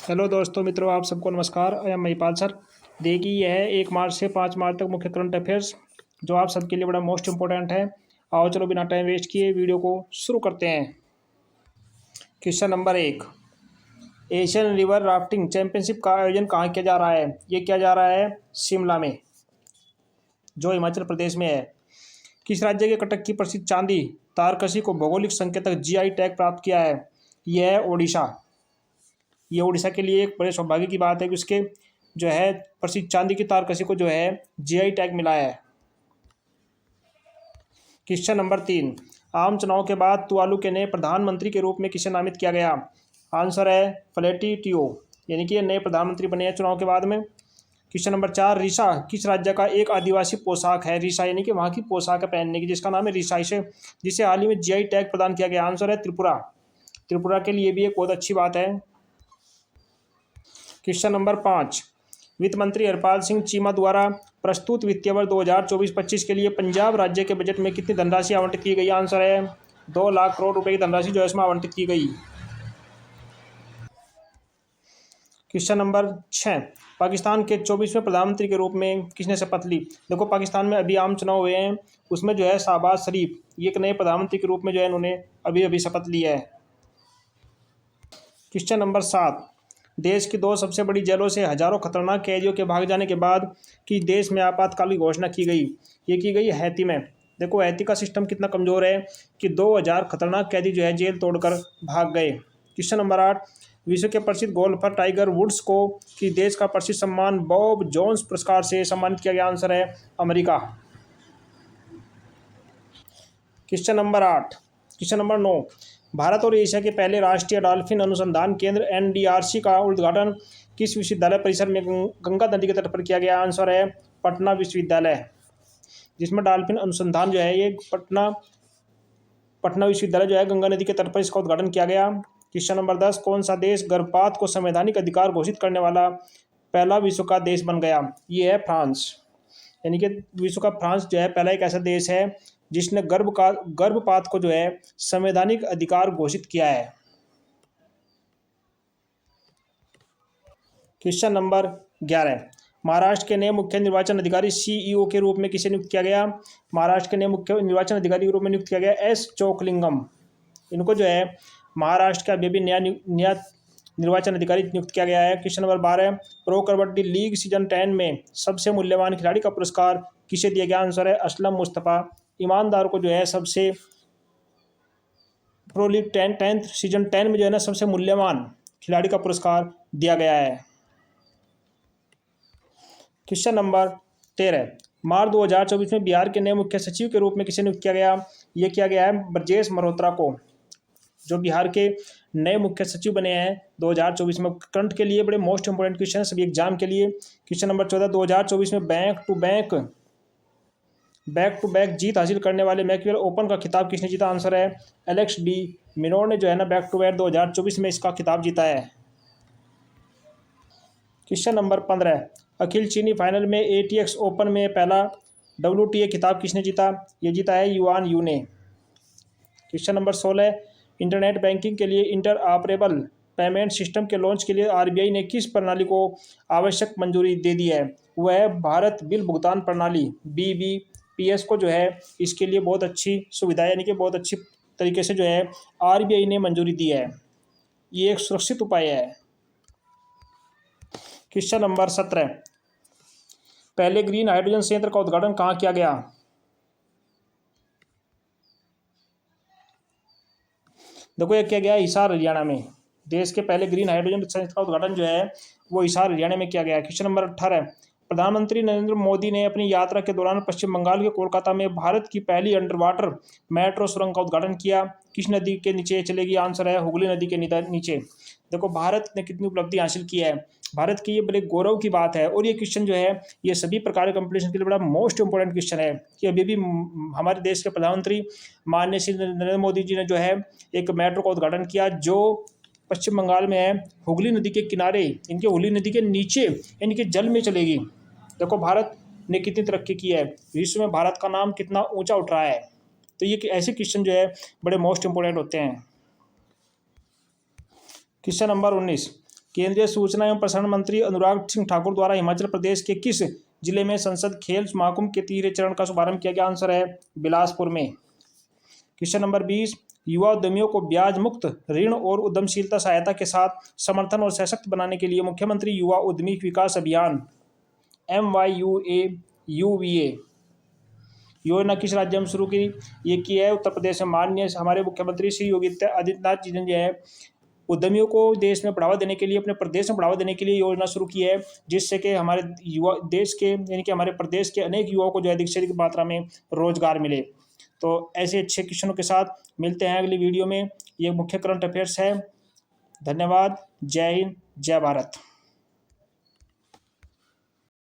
Hello दोस्तों मित्रों, आप सबको नमस्कार। I am Mahipal sir. देखिए, यह है 1 मार्च से 5 मार्च तक मुख्य करंट अफेयर्स जो आप सबके लिए बड़ा मोस्ट इंपॉर्टेंट है। आओ चलो बिना टाइम वेस्ट किए वीडियो को शुरू करते हैं। Question number 1, Asian river rafting championship का आयोजन कहाँ किया जा रहा है? ये किया जा रहा है शिमला में, जो हिमाचल प्रदेश में है। किस राज्य के कटक की प्रसिद्ध चांदी तारकसी को भौगोलिक संकेतक जीआई टैग प्राप्त किया है? यह है ओडिशा। ये उड़ीसा के लिए एक बड़े सौभाग्य की बात है कि उसके जो है प्रसिद्ध चांदी की तारकसी को जो है जीआई टैग मिला है। क्वेश्चन नंबर 3, आम चुनाव के बाद तुवालू के नए प्रधानमंत्री के रूप में किसे नामित किया गया? आंसर है फ्लेटी टियो, यानी कि ये नए प्रधानमंत्री बने हैं चुनाव के बाद में। क्वेश्चन नंबर 4, रिशा किस राज्य का एक आदिवासी पोशाक है? रिशा यानी कि वहाँ की पोशाक है पहनने की, जिसका नाम है रिशा, जिसे हाल ही में जीआई टैग प्रदान किया गया। आंसर है त्रिपुरा। त्रिपुरा के लिए भी एक बहुत अच्छी बात है। क्वेश्चन नंबर 5, वित्त मंत्री हरपाल सिंह चीमा द्वारा प्रस्तुत वित्तीय वर्ष 2024-25 के लिए पंजाब राज्य के बजट में कितनी धनराशि आवंटित की गई? आंसर है 2 लाख करोड़ रुपए की धनराशि जो है इसमें आवंटित की गई। क्वेश्चन नंबर 6, पाकिस्तान के 24वें प्रधानमंत्री के रूप में किसने शपथ ली? देखो, पाकिस्तान में अभी आम चुनाव हुए हैं, उसमें जो है शहबाज शरीफ ये एक नए प्रधानमंत्री के रूप में जो है इन्होंने अभी अभी शपथ ली है। क्वेश्चन नंबर 7, देश की 2 सबसे बड़ी जेलों से हजारों खतरनाक कैदियों के भाग जाने के बाद कि देश में आपातकाल की घोषणा की गई। ये की गई हैती में। देखो, हैती का सिस्टम कितना कमज़ोर है कि 2000 खतरनाक कैदी जो है जेल तोड़कर भाग गए। क्वेश्चन नंबर 8, विश्व के प्रसिद्ध गोल्फर टाइगर वुड्स को कि देश का प्रसिद्ध सम्मान बॉब जोन्स पुरस्कार से सम्मानित किया गया। आंसर है अमेरिका। क्वेश्चन नंबर 9, भारत और एशिया के पहले राष्ट्रीय डॉल्फिन अनुसंधान केंद्र एनडीआरसी का उद्घाटन किस विश्वविद्यालय परिसर में गंगा नदी के तट पर किया गया? आंसर है पटना विश्वविद्यालय, जिसमें डॉल्फिन अनुसंधान जो है ये पटना विश्वविद्यालय जो है गंगा नदी के तट पर इसका उद्घाटन किया गया। क्वेश्चन नंबर 10, कौन सा देश गर्भपात को संवैधानिक अधिकार घोषित करने वाला पहला विश्व का देश बन गया? ये है फ्रांस, यानी कि विश्व का फ्रांस जो है पहला एक ऐसा देश है जिसने गर्भपात को जो है संवैधानिक अधिकार घोषित किया है। क्वेश्चन नंबर 11, महाराष्ट्र के नए मुख्य निर्वाचन अधिकारी सीईओ के रूप में किसे नियुक्त किया गया? महाराष्ट्र के नए मुख्य निर्वाचन अधिकारी के रूप में नियुक्त किया गया एस चोकलिंगम। इनको जो है महाराष्ट्र का अभी नया निर्वाचन अधिकारी नियुक्त किया गया है। Question number 12, pro kabaddi league season 10 में सबसे मूल्यवान खिलाड़ी का पुरस्कार किसे दिया गया? आंसर है असलम मुस्तफ़ा ईमानदार को जो है सबसे प्रो लीग 10 सीजन 10 में जो है ना सबसे मूल्यवान खिलाड़ी का पुरस्कार दिया गया है। क्वेश्चन नंबर 13, मार्च 2024 में बिहार के नए मुख्य सचिव के रूप में किसे नियुक्त किया गया? ये किया गया है ब्रजेश मल्होत्रा को, जो बिहार के नए मुख्य सचिव बने हैं 2024 में। करंट के लिए बड़े मोस्ट इंपोर्टेंट क्वेश्चन सभी एग्जाम के लिए। क्वेश्चन नंबर 14, 2024 में बैक टू बैक जीत हासिल करने वाले मैक्सवेल ओपन का खिताब किसने जीता? आंसर है एलेक्स डी मिनोर ने जो है ना बैक टू बैक 2024 में इसका खिताब जीता है। क्वेश्चन नंबर 15, अखिल चीनी फाइनल में एटीएक्स ओपन में पहला WTA खिताब किसने जीता? ये जीता है युआन यू ने। क्वेश्चन नंबर 16, इंटरनेट बैंकिंग के लिए इंटर ऑपरेबल पेमेंट सिस्टम के लॉन्च के लिए आरबीआई ने किस प्रणाली को आवश्यक मंजूरी दे दी है? वह है भारत बिल भुगतान प्रणाली BBPS को जो है इसके लिए बहुत अच्छी सुविधा यानी कि बहुत अच्छी तरीके से जो है आरबीआई ने मंजूरी दी है। ये एक सुरक्षित उपाय है। क्वेश्चन नंबर 17, पहले ग्रीन हाइड्रोजन संयंत्र का उद्घाटन कहाँ किया गया? देखो, ये किया गया हिसार हरियाणा में। देश के पहले ग्रीन हाइड्रोजन संयंत्र का उद्घाटन जो है वो हिसार हरियाणा में किया गया। क्वेश्चन नंबर 18, प्रधानमंत्री नरेंद्र मोदी ने अपनी यात्रा के दौरान पश्चिम बंगाल के कोलकाता में भारत की पहली अंडर वाटर मेट्रो सुरंग का उद्घाटन किया। किस नदी के नीचे चलेगी? आंसर है हुगली नदी के नीचे। देखो, भारत ने कितनी उपलब्धि हासिल की है, भारत की ये बड़े गौरव की बात है। और ये क्वेश्चन जो है ये सभी प्रकार के कंपटीशन के लिए बड़ा मोस्ट इंपोर्टेंट क्वेश्चन है कि अभी भी हमारे देश के प्रधानमंत्री माननीय श्री नरेंद्र मोदी जी ने जो है एक मेट्रो का उद्घाटन किया जो पश्चिम बंगाल में है, हुगली नदी के किनारे, इनके हुगली नदी के नीचे इनके जल में चलेगी। देखो, भारत ने कितनी तरक्की की है, विश्व में भारत का नाम कितना ऊंचा उठ रहा है। तो ये ऐसे क्वेश्चन जो है बड़े मोस्ट इंपोर्टेंट होते हैं। क्वेश्चन नंबर 19, केंद्रीय सूचना एवं प्रसारण मंत्री अनुराग सिंह ठाकुर द्वारा हिमाचल प्रदेश के किस जिले में संसद खेल महाकुंभ के 3रे चरण का शुभारंभ किया गया? आंसर है बिलासपुर में। क्वेश्चन नंबर 20, युवा उद्यमियों को ब्याज मुक्त ऋण और उद्यमशीलता सहायता के साथ समर्थन और सशक्त बनाने के लिए मुख्यमंत्री युवा उद्यमी विकास अभियान MYUA योजना किस राज्य में शुरू की? ये की है उत्तर प्रदेश में। माननीय हमारे मुख्यमंत्री श्री योगी आदित्यनाथ जी ने जो है उद्यमियों को देश में बढ़ावा देने के लिए, अपने प्रदेश में बढ़ावा देने के लिए योजना शुरू की है, जिससे कि हमारे युवा देश के यानी कि हमारे प्रदेश के अनेक युवाओं को जो है अधिक से अधिक मात्रा में रोजगार मिले। तो ऐसे अच्छे क्वेश्चनों के साथ मिलते हैं अगली वीडियो में। ये मुख्य करंट अफेयर्स है। धन्यवाद। जय हिंद, जय भारत।